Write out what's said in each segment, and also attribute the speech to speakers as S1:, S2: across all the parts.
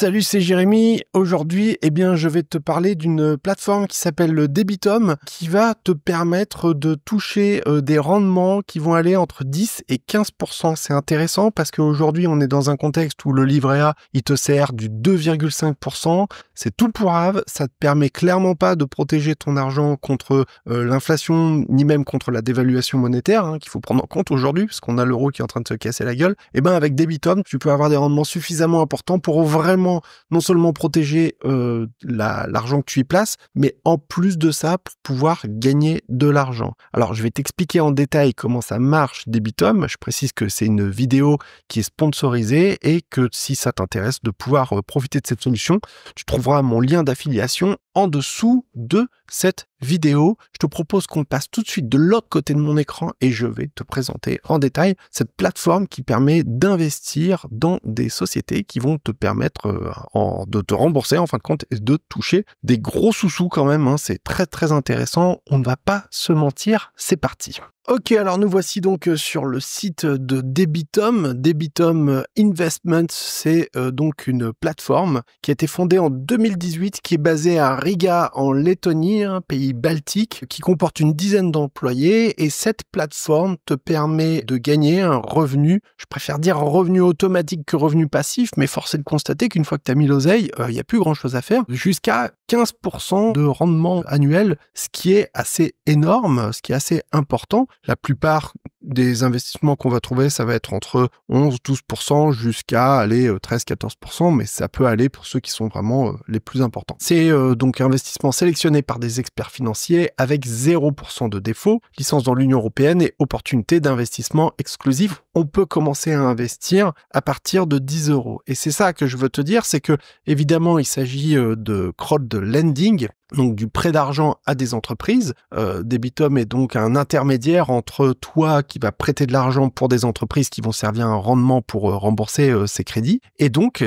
S1: Salut, c'est Jérémy. Aujourd'hui, je vais te parler d'une plateforme qui s'appelle le Debitum, qui va te permettre de toucher des rendements qui vont aller entre 10 et 15%. C'est intéressant parce qu'aujourd'hui, on est dans un contexte où le livret A, il te sert du 2,5%. C'est tout pour Ave. Ça te permet clairement pas de protéger ton argent contre l'inflation, ni même contre la dévaluation monétaire, qu'il faut prendre en compte aujourd'hui, parce qu'on a l'euro qui est en train de se casser la gueule. Avec Debitum, tu peux avoir des rendements suffisamment importants pour vraiment non seulement protéger l'argent que tu y places, mais en plus de ça, pour pouvoir gagner de l'argent. Alors, je vais t'expliquer en détail comment ça marche Debitum. Je précise que c'est une vidéo qui est sponsorisée et que si ça t'intéresse de pouvoir profiter de cette solution, tu trouveras mon lien d'affiliation en dessous de cette vidéo. Je te propose qu'on passe tout de suite de l'autre côté de mon écran et je vais te présenter en détail cette plateforme qui permet d'investir dans des sociétés qui vont te permettre de te rembourser en fin de compte et de toucher des gros sous-sous quand même. C'est très très intéressant. On ne va pas se mentir. C'est parti. Ok, alors nous voici donc sur le site de Debitum. Debitum Investment, c'est donc une plateforme qui a été fondée en 2018, qui est basée à Riga en Lettonie, un pays baltique, qui comporte une dizaine d'employés. Et cette plateforme te permet de gagner un revenu, je préfère dire un revenu automatique que revenu passif, mais force est de constater qu'une fois que tu as mis l'oseille, il n'y a plus grand chose à faire, jusqu'à 15% de rendement annuel, ce qui est assez énorme, ce qui est assez important. La plupart des investissements qu'on va trouver, ça va être entre 11-12% jusqu'à aller 13-14%, mais ça peut aller pour ceux qui sont vraiment les plus importants. C'est donc un investissement sélectionné par des experts financiers avec 0% de défaut, licence dans l'Union européenne et opportunité d'investissement exclusif. On peut commencer à investir à partir de 10 €. Et c'est ça que je veux te dire, c'est que évidemment, il s'agit de crowdlending, donc du prêt d'argent à des entreprises. Debitum est donc un intermédiaire entre toi qui va prêter de l'argent pour des entreprises qui vont servir un rendement pour rembourser ces crédits. Et donc,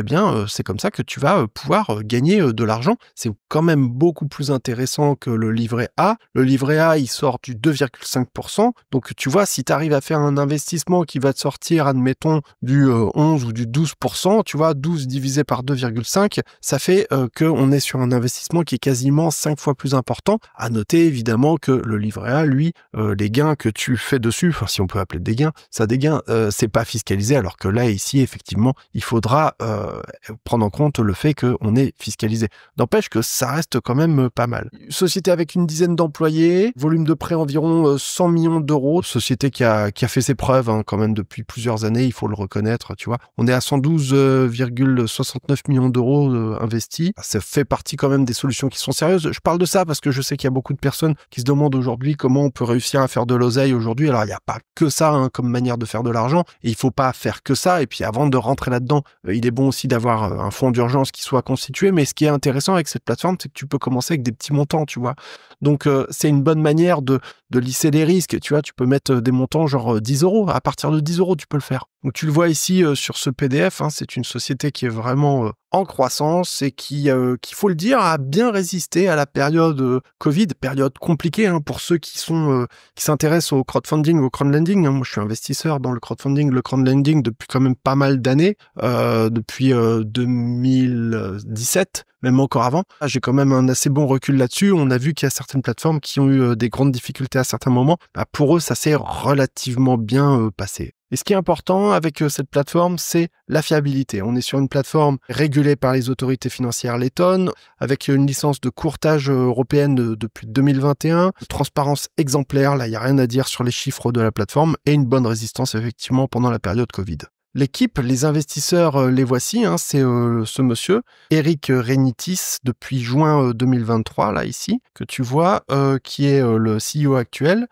S1: c'est comme ça que tu vas pouvoir gagner de l'argent. C'est quand même beaucoup plus intéressant que le livret A. Le livret A, il sort du 2,5%. Donc, tu vois, si tu arrives à faire un investissement qui va te sortir, admettons, du 11 ou du 12%, tu vois, 12 divisé par 2,5, ça fait qu'on est sur un investissement qui est quasiment 5 fois plus important. À noter évidemment que le livret A, lui, les gains que tu fais dessus, enfin si on peut appeler des gains, c'est pas fiscalisé, alors que là, ici, effectivement, il faudra prendre en compte le fait qu'on est fiscalisé. N'empêche que ça reste quand même pas mal. Société avec une dizaine d'employés, volume de prêt environ 100 millions d'euros, société qui a fait ses preuves quand même depuis plusieurs années, il faut le reconnaître, tu vois. On est à 112,69 millions d'euros investis. Ça fait partie quand même des solutions qui sont sérieuses. Je parle de ça parce que je sais qu'il y a beaucoup de personnes qui se demandent aujourd'hui comment on peut réussir à faire de l'oseille aujourd'hui. Alors, il n'y a pas que ça comme manière de faire de l'argent et il faut pas faire que ça. Et puis, avant de rentrer là-dedans, il est bon aussi d'avoir un fonds d'urgence qui soit constitué. Mais ce qui est intéressant avec cette plateforme, c'est que tu peux commencer avec des petits montants, tu vois. Donc, c'est une bonne manière de lisser les risques. Tu vois, tu peux mettre des montants genre 10 €. À partir de 10 € tu peux le faire. Donc, tu le vois ici sur ce PDF. C'est une société qui est vraiment en croissance et qui faut le dire, a bien résisté à la période Covid, période compliquée pour ceux qui s'intéressent au crowdfunding, au crowdlending. Moi, je suis investisseur dans le crowdfunding, le crowdlending depuis quand même pas mal d'années, depuis 2017. Même encore avant. J'ai quand même un assez bon recul là-dessus. On a vu qu'il y a certaines plateformes qui ont eu des grandes difficultés à certains moments. Pour eux, ça s'est relativement bien passé. Et ce qui est important avec cette plateforme, c'est la fiabilité. On est sur une plateforme régulée par les autorités financières lettonnes, avec une licence de courtage européenne depuis 2021, transparence exemplaire, là il n'y a rien à dire sur les chiffres de la plateforme, et une bonne résistance effectivement pendant la période Covid. L'équipe, les investisseurs, les voici, c'est ce monsieur, Eric Reinitis, depuis juin 2023, là, ici, que tu vois, qui est le CEO actuel.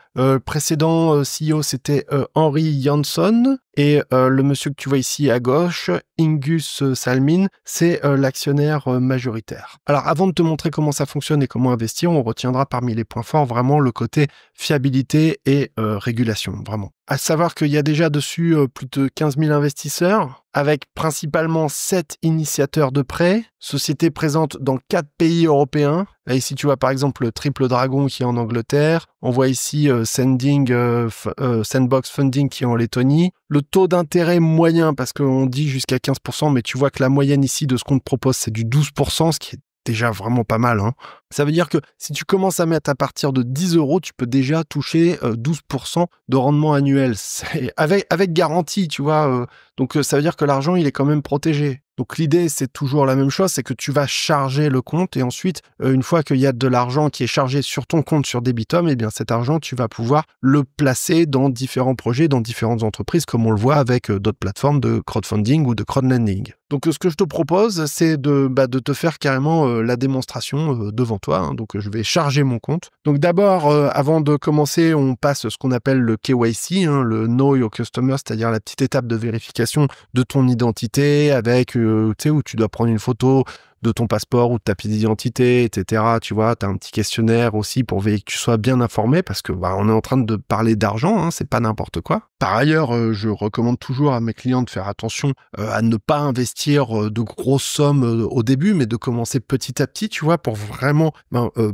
S1: Précédent CEO, c'était Henry Jansson, et le monsieur que tu vois ici à gauche, Ingus Salmin, c'est l'actionnaire majoritaire. Alors, avant de te montrer comment ça fonctionne et comment investir, on retiendra parmi les points forts vraiment le côté fiabilité et régulation, vraiment. À savoir qu'il y a déjà dessus plus de 15 000 investisseurs, avec principalement 7 initiateurs de prêts, sociétés présentes dans 4 pays européens. Là, ici, tu vois par exemple le Triple Dragon qui est en Angleterre. On voit ici Sandbox Funding qui est en Lettonie. Le taux d'intérêt moyen, parce qu'on dit jusqu'à 15%, mais tu vois que la moyenne ici de ce qu'on te propose, c'est du 12%, ce qui est déjà vraiment pas mal, hein. Ça veut dire que si tu commences à mettre à partir de 10 euros, tu peux déjà toucher 12% de rendement annuel. C'est avec garantie, tu vois. Donc ça veut dire que l'argent, il est quand même protégé. Donc l'idée, c'est toujours la même chose, c'est que tu vas charger le compte et ensuite, une fois qu'il y a de l'argent qui est chargé sur ton compte sur Debitum, eh bien cet argent, tu vas pouvoir le placer dans différents projets, dans différentes entreprises, comme on le voit avec d'autres plateformes de crowdfunding ou de crowdlending. Donc ce que je te propose, c'est de te faire carrément la démonstration devant toi, hein. Donc je vais charger mon compte. Donc d'abord, avant de commencer, on passe ce qu'on appelle le KYC, hein, le Know Your Customer, c'est-à-dire la petite étape de vérification de ton identité avec, tu sais, où tu dois prendre une photo de ton passeport ou de ta pièce d'identité, etc. Tu vois, tu as un petit questionnaire aussi pour veiller que tu sois bien informé parce que on est en train de parler d'argent, hein, c'est pas n'importe quoi. Par ailleurs, je recommande toujours à mes clients de faire attention à ne pas investir de grosses sommes au début, mais de commencer petit à petit, tu vois, pour vraiment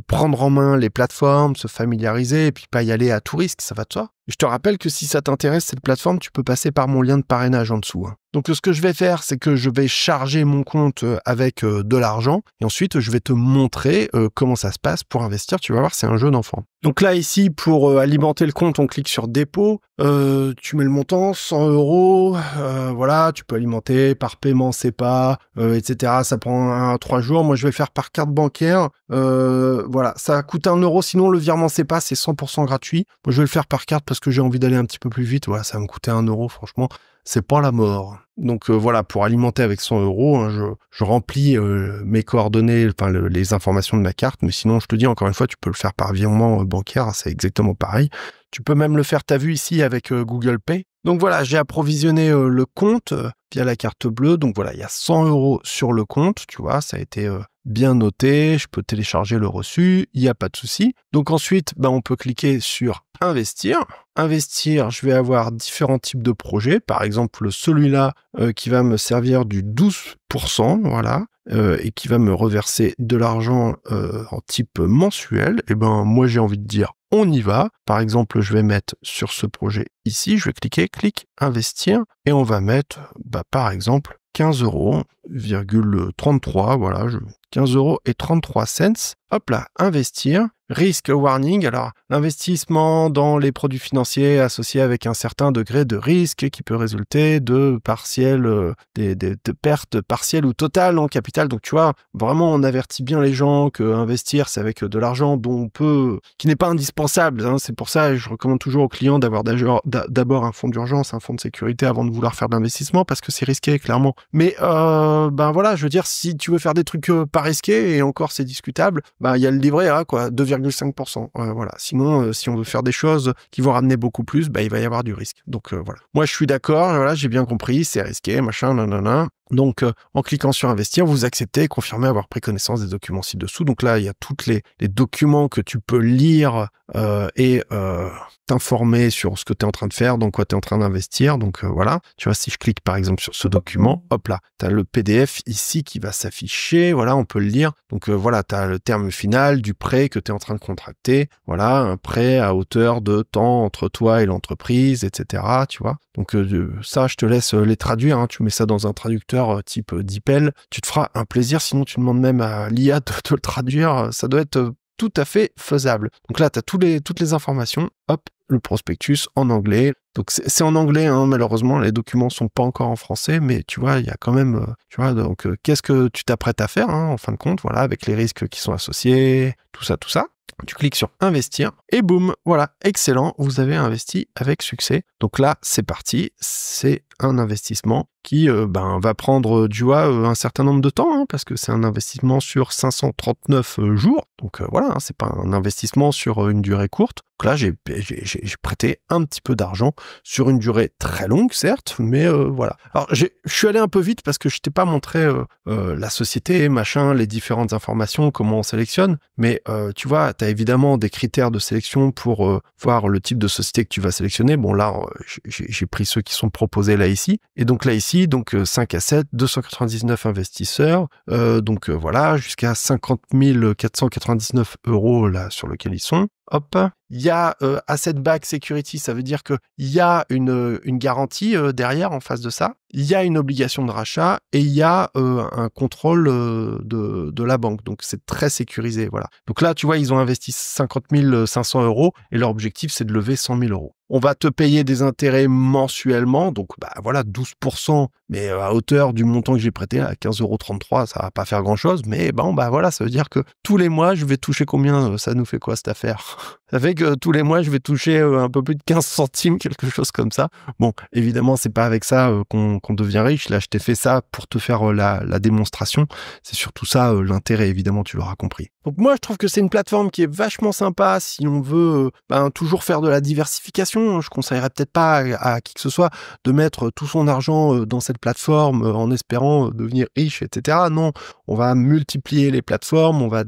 S1: prendre en main les plateformes, se familiariser et puis pas y aller à tout risque, ça va de soi. Je te rappelle que si ça t'intéresse, cette plateforme, tu peux passer par mon lien de parrainage en dessous, hein. Donc, ce que je vais faire, c'est que je vais charger mon compte avec de l'argent et ensuite, je vais te montrer comment ça se passe pour investir. Tu vas voir, c'est un jeu d'enfant. Donc là, ici, pour alimenter le compte, on clique sur dépôt. Tu mets le montant, 100 euros. Voilà, tu peux alimenter par paiement SEPA, etc. Ça prend 3 jours. Moi, je vais le faire par carte bancaire. Voilà, ça coûte 1 euro. Sinon, le virement SEPA, c'est 100% gratuit. Moi, je vais le faire par carte parce que j'ai envie d'aller un petit peu plus vite. Voilà, ça va me coûter 1 euro, franchement. C'est pas la mort. Donc voilà, pour alimenter avec 100 euros, hein, je remplis mes coordonnées, enfin les informations de ma carte, mais sinon je te dis encore une fois, tu peux le faire par virement bancaire, hein, c'est exactement pareil. Tu peux même le faire, t'as vu ici, avec Google Pay. Donc voilà, j'ai approvisionné le compte via la carte bleue. Donc voilà, il y a 100 euros sur le compte, tu vois, ça a été bien noté. Je peux télécharger le reçu, il n'y a pas de souci. Donc ensuite, on peut cliquer sur investir. Investir, je vais avoir différents types de projets. Par exemple, celui-là qui va me servir du 12%, voilà, et qui va me reverser de l'argent en type mensuel. Et moi j'ai envie de dire on y va. Par exemple, je vais mettre sur ce projet ici, je vais clic investir et on va mettre par exemple 15 euros, 33, voilà, 15 euros et 33 cents. Hop là, investir. Risk warning, alors l'investissement dans les produits financiers associés avec un certain degré de risque qui peut résulter de partiels, de pertes partielles ou totales en capital. Donc tu vois, vraiment on avertit bien les gens que investir c'est avec de l'argent qui n'est pas indispensable, hein. C'est pour ça que je recommande toujours aux clients d'avoir d'abord un fonds d'urgence, un fonds de sécurité avant de vouloir faire de l'investissement parce que c'est risqué clairement. Mais voilà, je veux dire, si tu veux faire des trucs pas risqués et encore c'est discutable, il y a le livret A quoi, 2,5%. Voilà. Sinon, si on veut faire des choses qui vont ramener beaucoup plus, il va y avoir du risque. Donc voilà. Moi, je suis d'accord. Voilà, j'ai bien compris. C'est risqué, machin, nanana. Donc, en cliquant sur investir, vous acceptez et confirmez avoir pris connaissance des documents ci-dessous. Donc là, il y a tous les documents que tu peux lire et t'informer sur ce que tu es en train de faire, dans quoi tu es en train d'investir. Donc voilà, tu vois, si je clique par exemple sur ce document, hop là, tu as le PDF ici qui va s'afficher. Voilà, on peut le lire. Donc voilà, tu as le terme final du prêt que tu es en train de contracter. Voilà, un prêt à hauteur de temps entre toi et l'entreprise, etc. Tu vois. Donc ça, je te laisse les traduire, hein. Tu mets ça dans un traducteur type DeepL. Tu te feras un plaisir, sinon tu demandes même à l'IA de te le traduire. Ça doit être tout à fait faisable. Donc là, tu as toutes les informations. Hop, le prospectus en anglais. Donc c'est en anglais, hein, malheureusement, les documents sont pas encore en français, mais tu vois, il y a quand même, tu vois, donc qu'est-ce que tu t'apprêtes à faire, hein, en fin de compte, voilà, avec les risques qui sont associés, tout ça. Tu cliques sur investir et boum, voilà, excellent, vous avez investi avec succès. Donc là, c'est parti, c'est un investissement qui va prendre un certain nombre de temps, hein, parce que c'est un investissement sur 539 jours. Donc voilà, hein, c'est pas un investissement sur une durée courte. Donc là, j'ai prêté un petit peu d'argent sur une durée très longue, certes, mais voilà. Alors, je suis allé un peu vite parce que je t'ai pas montré la société, machin, les différentes informations, comment on sélectionne, mais tu vois, tu as évidemment des critères de sélection pour voir le type de société que tu vas sélectionner. Bon, là, j'ai pris ceux qui sont proposés là ici. Et donc là ici, 5 à 7, 299 investisseurs, voilà, jusqu'à 50 499 € là sur lequel ils sont. Hop, il y a Asset Back Security, ça veut dire qu'il y a une garantie derrière en face de ça. Il y a une obligation de rachat et il y a un contrôle de la banque. Donc, c'est très sécurisé, voilà. Donc là, tu vois, ils ont investi 50 500 € et leur objectif, c'est de lever 100 000 €. On va te payer des intérêts mensuellement, donc voilà, 12%, mais à hauteur du montant que j'ai prêté à 15,33 €, ça va pas faire grand-chose, mais voilà, ça veut dire que tous les mois, je vais toucher combien? Ça nous fait quoi cette affaire? Ça fait que tous les mois, je vais toucher un peu plus de 15 centimes, quelque chose comme ça. Bon, évidemment, c'est pas avec ça qu'on devient riche. Là, je t'ai fait ça pour te faire la démonstration. C'est surtout ça l'intérêt, évidemment, tu l'auras compris. Donc moi, je trouve que c'est une plateforme qui est vachement sympa si on veut toujours faire de la diversification. Je conseillerais peut-être pas à qui que ce soit de mettre tout son argent dans cette plateforme en espérant devenir riche, etc. Non, on va multiplier les plateformes, on va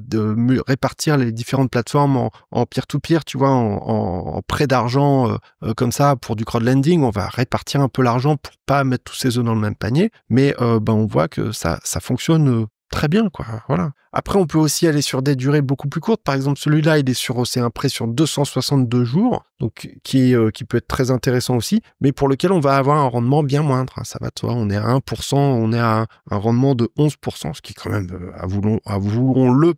S1: répartir les différentes plateformes en peer-to-peer, tu vois, en prêt d'argent comme ça pour du crowdlending. On va répartir un peu l'argent pour pas mettre tous ses œufs dans le même panier, mais on voit que ça fonctionne très bien, quoi. Voilà. Après, on peut aussi aller sur des durées beaucoup plus courtes. Par exemple, celui-là, c'est un prêt sur 262 jours, donc qui peut être très intéressant aussi, mais pour lequel on va avoir un rendement bien moindre. Ça va, toi, on est à 1%, on est à un rendement de 11%, ce qui est quand même, avouons-le,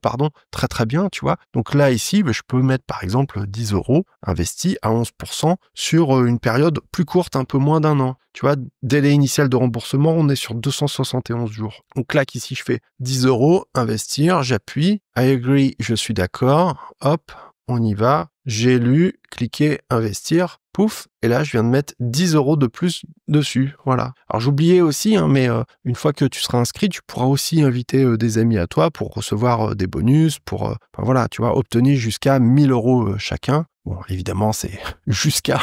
S1: très très bien, tu vois. Donc là, ici, je peux mettre par exemple 10 € investis à 11% sur une période plus courte, un peu moins d'un an. Tu vois, délai initial de remboursement, on est sur 271 jours. Donc là, ici, je fais 10 € investir, j'appuie, I agree, je suis d'accord, hop, on y va, j'ai lu, cliquez, investir, pouf, et là, je viens de mettre 10 € de plus dessus, voilà. Alors, j'oubliais aussi, mais une fois que tu seras inscrit, tu pourras aussi inviter des amis à toi pour recevoir des bonus, pour, voilà, tu vois, obtenir jusqu'à 1 000 € chacun. Bon, évidemment, c'est jusqu'à...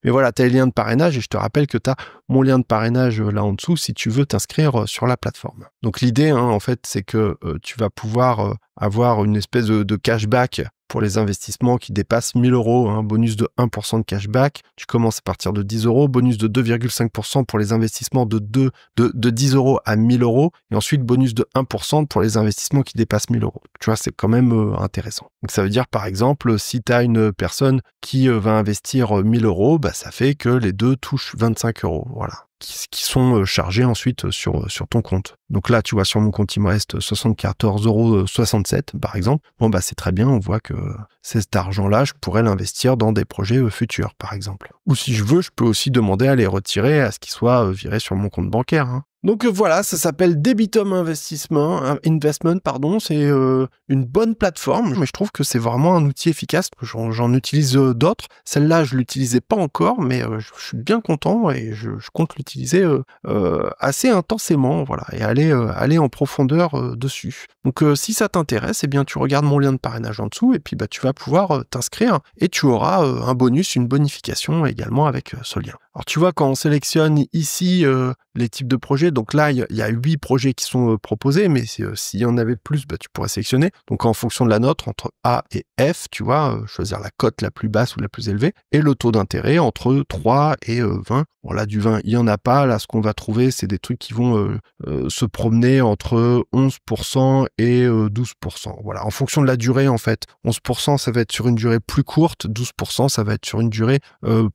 S1: Mais voilà, tu as les liens de parrainage et je te rappelle que tu as mon lien de parrainage là en dessous si tu veux t'inscrire sur la plateforme. Donc l'idée, en fait, c'est que tu vas pouvoir avoir une espèce de cashback pour les investissements qui dépassent 1 000 €, bonus de 1% de cashback. Tu commences à partir de 10 €, bonus de 2,5% pour les investissements de 10 € à 1 000 €, et ensuite bonus de 1% pour les investissements qui dépassent 1 000 €. Tu vois, c'est quand même intéressant. Donc ça veut dire, par exemple, si tu as une personne qui va investir 1 000 €, ça fait que les deux touchent 25 €, voilà, qui sont chargés ensuite sur ton compte. Donc là, tu vois, sur mon compte, il me reste 74,67 € par exemple. Bon, c'est très bien, on voit que cet argent-là, je pourrais l'investir dans des projets futurs, par exemple. Ou si je veux, je peux aussi demander à les retirer, à ce qu'ils soient virés sur mon compte bancaire. Donc voilà, ça s'appelle Debitum Investment, c'est une bonne plateforme, mais je trouve que c'est vraiment un outil efficace. J'en utilise d'autres. Celle-là, je l'utilisais pas encore, mais je suis bien content et je compte l'utiliser assez intensément, voilà, et aller en profondeur dessus. Donc si ça t'intéresse, eh bien tu regardes mon lien de parrainage en dessous et puis tu vas pouvoir t'inscrire et tu auras un bonus, une bonification également avec ce lien. Alors tu vois, quand on sélectionne ici les types de projets, donc là il y a 8 projets qui sont proposés, mais s'il y en avait plus, tu pourrais sélectionner. Donc en fonction de la note, entre A et F, tu vois, choisir la cote la plus basse ou la plus élevée, et le taux d'intérêt entre 3 et 20. Bon là du 20, il n'y en a pas, là ce qu'on va trouver, c'est des trucs qui vont se promener entre 11% et 12%. Voilà, en fonction de la durée en fait. 11% ça va être sur une durée plus courte, 12% ça va être sur une durée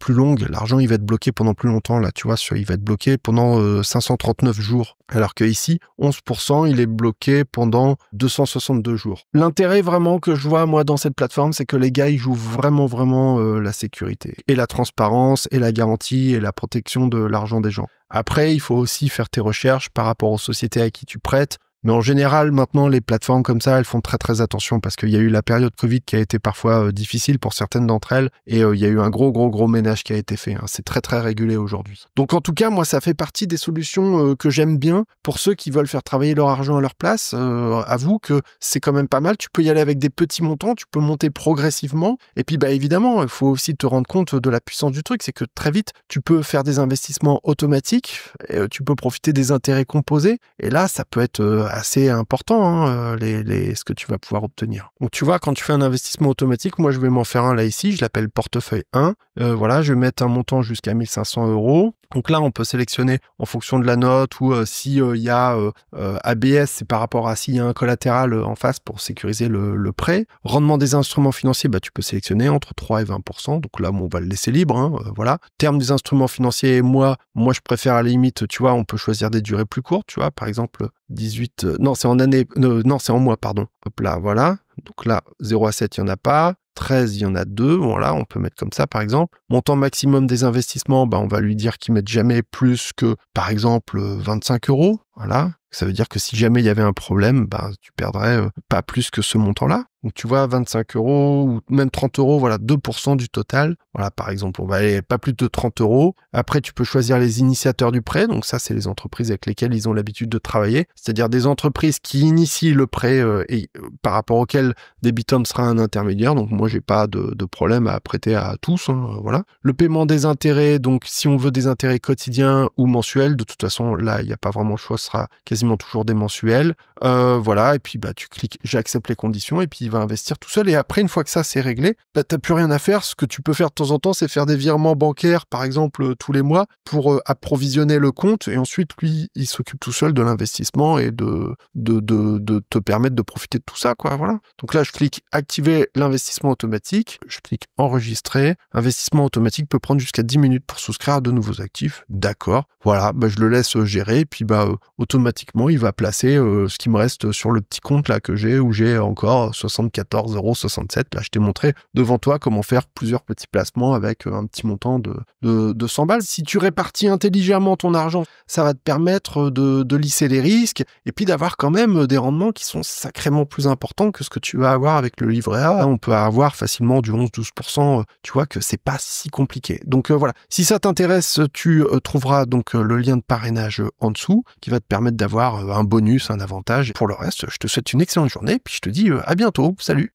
S1: plus longue. L'argent il va être bloqué pendant plus longtemps, là tu vois, il va être bloqué pendant 539 jours. Alors que ici, 11%, il est bloqué pendant 262 jours. L'intérêt vraiment que je vois moi dans cette plateforme, c'est que les gars, ils jouent vraiment la sécurité et la transparence et la garantie et la protection de l'argent des gens. Après, il faut aussi faire tes recherches par rapport aux sociétés à qui tu prêtes. Mais en général, maintenant, les plateformes comme ça, elles font très attention parce qu'il y a eu la période Covid qui a été parfois difficile pour certaines d'entre elles et il y a eu un gros ménage qui a été fait. C'est très régulé aujourd'hui. Donc en tout cas, moi, ça fait partie des solutions que j'aime bien pour ceux qui veulent faire travailler leur argent à leur place. Avoue que c'est quand même pas mal. Tu peux y aller avec des petits montants, tu peux monter progressivement. Et puis, évidemment, il faut aussi te rendre compte de la puissance du truc. C'est que très vite, tu peux faire des investissements automatiques, et, tu peux profiter des intérêts composés. Et là, ça peut être assez important, ce que tu vas pouvoir obtenir. Donc tu vois, quand tu fais un investissement automatique, moi je vais m'en faire un là ici, je l'appelle portefeuille 1, Voilà, je vais mettre un montant jusqu'à 1 500 €. Donc là, on peut sélectionner en fonction de la note ou si il y a ABS, c'est par rapport à s'il y a un collatéral en face pour sécuriser le prêt. Rendement des instruments financiers, tu peux sélectionner entre 3 et 20%. Donc là, on va le laisser libre, hein, voilà. Terme des instruments financiers, moi, je préfère à la limite, tu vois, on peut choisir des durées plus courtes, tu vois, par exemple 18, non, c'est en année, non, c'est en mois, pardon. Hop là, voilà. Donc là, 0 à 7, il n'y en a pas. 13, il y en a 2. Voilà, on peut mettre comme ça, par exemple. Montant maximum des investissements, on va lui dire qu'il ne mette jamais plus que, par exemple, 25 €. Voilà. Ça veut dire que si jamais il y avait un problème, tu perdrais pas plus que ce montant-là. Donc tu vois, 25 € ou même 30 €, voilà, 2% du total. Voilà, par exemple, on va aller pas plus de 30 €. Après, tu peux choisir les initiateurs du prêt. Donc ça, c'est les entreprises avec lesquelles ils ont l'habitude de travailler. C'est-à-dire des entreprises qui initient le prêt et par rapport auxquelles Debitum sera un intermédiaire. Donc moi, j'ai pas de problème à prêter à tous. Hein, voilà. Le paiement des intérêts. Donc si on veut des intérêts quotidiens ou mensuels, de toute façon, là, il n'y a pas vraiment le choix. Ce sera quasiment toujours des mensuels. Voilà. Et puis, tu cliques j'accepte les conditions et puis il va investir tout seul. Et après, une fois que ça c'est réglé, t'as plus rien à faire. Ce que tu peux faire de temps en temps, c'est faire des virements bancaires, par exemple, tous les mois pour approvisionner le compte. Et ensuite, lui, il s'occupe tout seul de l'investissement et de te permettre de profiter de tout ça, quoi. Voilà. Donc là, je clique activer l'investissement automatique. Je clique enregistrer. Investissement automatique peut prendre jusqu'à 10 minutes pour souscrire à de nouveaux actifs. D'accord. Voilà. Je le laisse gérer. Et puis, automatiquement, il va placer ce qui me reste sur le petit compte là que j'ai, où j'ai encore 74,67 €. Là, je t'ai montré devant toi comment faire plusieurs petits placements avec un petit montant de 100 balles. Si tu répartis intelligemment ton argent, ça va te permettre de lisser les risques et puis d'avoir quand même des rendements qui sont sacrément plus importants que ce que tu vas avoir avec le livret A. On peut avoir facilement du 11-12%. Tu vois que c'est pas si compliqué. Donc voilà. Si ça t'intéresse, tu trouveras donc le lien de parrainage en dessous qui va te permettre d'avoir un bonus, un avantage. Et pour le reste, je te souhaite une excellente journée, puis je te dis à bientôt. Salut!